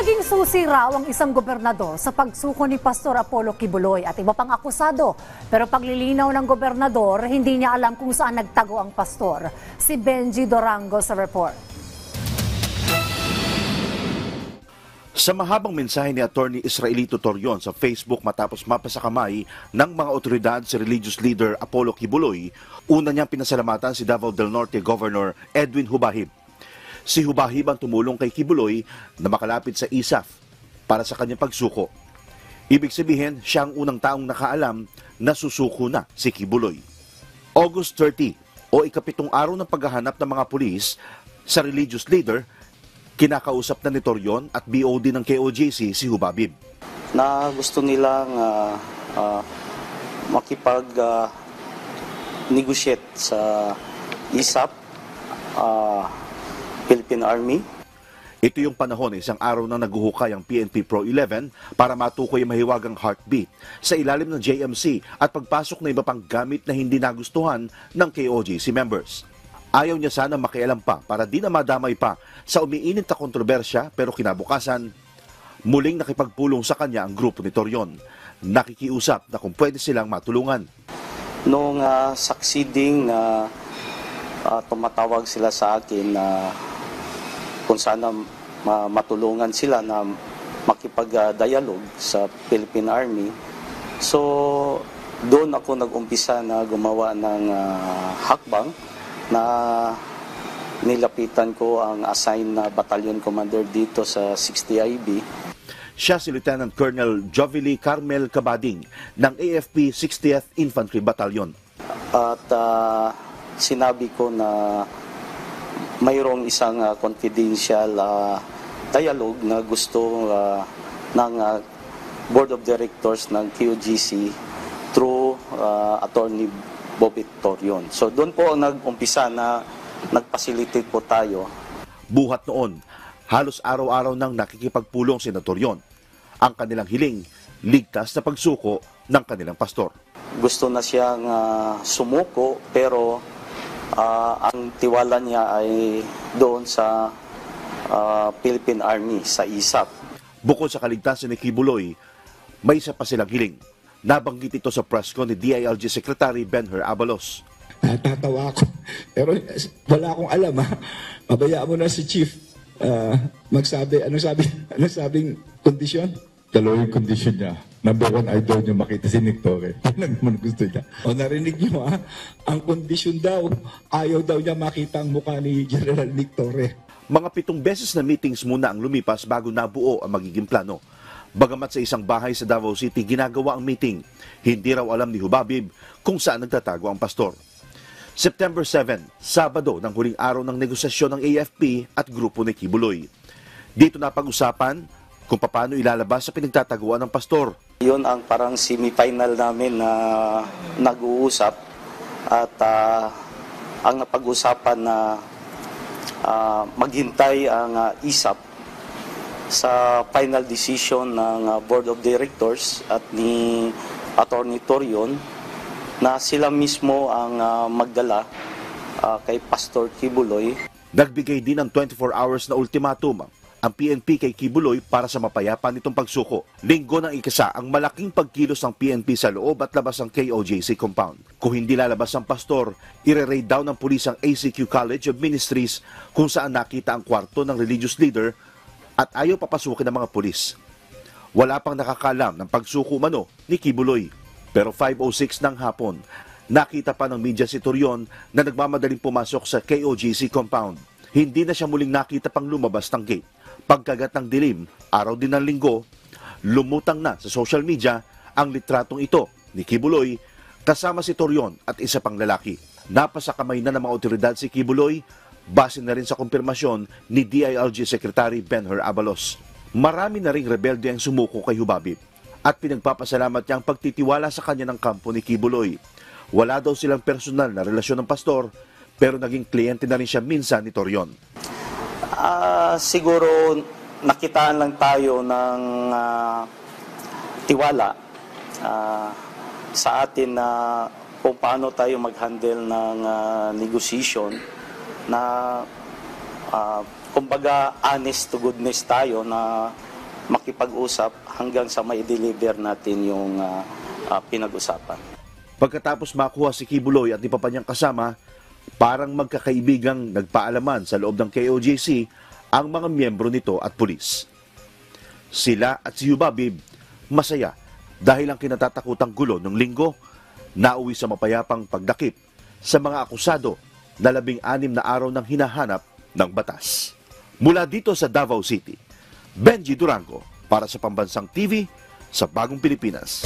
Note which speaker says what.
Speaker 1: Naging susi raw ang isang gobernador sa pagsuko ni Pastor Apollo Kibuloy at iba pang akusado. Pero paglilinaw ng gobernador, hindi niya alam kung saan nagtago ang pastor. Si Benji Dorango sa report.
Speaker 2: Sa mahabang mensahe ni Attorney Israelito Torion sa Facebook matapos mapasakamay ng mga otoridad si religious leader Apollo Kibuloy, una niyang pinasalamatan si Davao del Norte Governor Edwin Hubahib. Si Hubahib ang tumulong kay Kibuloy na makalapit sa ISAF para sa kanyang pagsuko. Ibig sabihin, siya ang unang taong nakaalam na susuko na si Kibuloy. August 30 o ikapitong araw ng paghahanap ng mga pulis sa religious leader, kinakausap na ni Torion at BOD ng KOJC si Hubahib.
Speaker 3: Na gusto nilang makipag-negotiate sa ISAF, Philippine Army.
Speaker 2: Ito yung panahon isang araw na naguhukay ang PNP Pro 11 para matukoy ang mahiwagang heartbeat sa ilalim ng JMC at pagpasok na iba pang gamit na hindi nagustuhan ng KOJC members. Ayaw niya sana makialam pa para di na madamay pa sa umiinit na kontrobersya, pero kinabukasan, muling nakipagpulong sa kanya ang grupo ni Torion. Nakikiusap na kung pwede silang matulungan.
Speaker 3: Noong succeeding na tumatawag sila sa akin na kung sana matulungan sila na makipag-dialogue sa Philippine Army. So, doon ako nag-umpisa na gumawa ng hakbang na nilapitan ko ang assigned na battalion commander dito sa 60IB.
Speaker 2: Siya si Lieutenant Colonel Jovely Carmel Cabading ng AFP 60th Infantry Battalion.
Speaker 3: At sinabi ko na mayroong isang confidential dialogue na gusto ng Board of Directors ng QGC through Attorney Bobit Torion. So doon po nag-umpisa na nag-facilitate po tayo.
Speaker 2: Buhat noon, halos araw-araw nang nakikipagpulong si Torion. Ang kanilang hiling, ligtas na pagsuko ng kanilang pastor.
Speaker 3: Gusto na siyang sumuko, pero ang tiwala niya ay doon sa Philippine Army, sa ISAF.
Speaker 2: Bukod sa kaligtasan ni Kibuloy, may isa pa silang hiling. Nabanggit ito sa press con ni DILG Secretary Benher Abalos.
Speaker 4: Natatawa ako. Pero wala akong alam, ha. Pabayaan mo na si Chief magsabi. Ano sabing kondisyon?
Speaker 5: Dalawa yung kondisyon niya. Number one, ayaw niyo makita si Nick Torre. Yan ang naman gusto niya.
Speaker 4: O narinig niyo, ha? Ang kondisyon daw, ayaw daw niya makita ang mukha ni General Nick Torre.
Speaker 2: Mga 7 beses na meetings muna ang lumipas bago nabuo ang magiging plano. Bagamat sa isang bahay sa Davao City ginagawa ang meeting, hindi raw alam ni Hubahib kung saan nagtatago ang pastor. September 7, Sabado ng huling araw ng negosasyon ng AFP at grupo ni Kibuloy. Dito na pag-usapan kung paano ilalabas sa pinagtataguan ng pastor.
Speaker 3: Yun ang parang semi-final namin na nag-uusap at ang napag-usapan na maghintay ang ISAF sa final decision ng Board of Directors at ni Attorney Torion na sila mismo ang magdala kay Pastor Kibuloy.
Speaker 2: Nagbigay din ng 24 hours na ultimatum ang PNP kay Kibuloy para sa mapayapa nitong pagsuko. Linggo ng ikasa ang malaking pagkilos ng PNP sa loob at labas ng KOJC compound. Kung hindi lalabas ang pastor, ire-raid down ng pulis ang ACQ College of Ministries kung saan nakita ang kwarto ng religious leader at ayaw papasukin ng mga pulis. Wala pang nakakalam ng pagsuko mano ni Kibuloy. Pero 5:06 ng hapon, nakita pa ng media si Torion na nagmamadaling pumasok sa KOJC compound. Hindi na siya muling nakita pang lumabas ng gate. Pagkagat ng dilim, araw din ng linggo, lumutang na sa social media ang litratong ito ni Kibuloy kasama si Torion at isa pang lalaki. Napasa kamay na ng mga otoridad si Kibuloy, base na rin sa kumpirmasyon ni DILG Secretary Benher Abalos. Marami na ring rebelde ang sumuko kay Hubahib at pinagpapasalamat niya ang pagtitiwala sa kanya ng kampo ni Kibuloy. Wala daw silang personal na relasyon ng pastor, pero naging kliyente na rin siya minsan ni Torion.
Speaker 3: Siguro nakitaan lang tayo ng tiwala sa atin na kung paano tayo mag-handle ng negotiation na kumbaga honest to goodness tayo na makipag-usap hanggang sa mai-deliver natin yung pinag-usapan.
Speaker 2: Pagkatapos makuha si Kibuloy at iba pa niyang kasama, parang magkakaibigang nagpaalaman sa loob ng KOJC ang mga miyembro nito at pulis. Sila at si Yubabib masaya dahil ang kinatatakutang gulo ng linggo nauwi sa mapayapang pagdakip sa mga akusado na 16 na araw ng hinahanap ng batas. Mula dito sa Davao City, Benji Durango para sa Pambansang TV sa Bagong Pilipinas.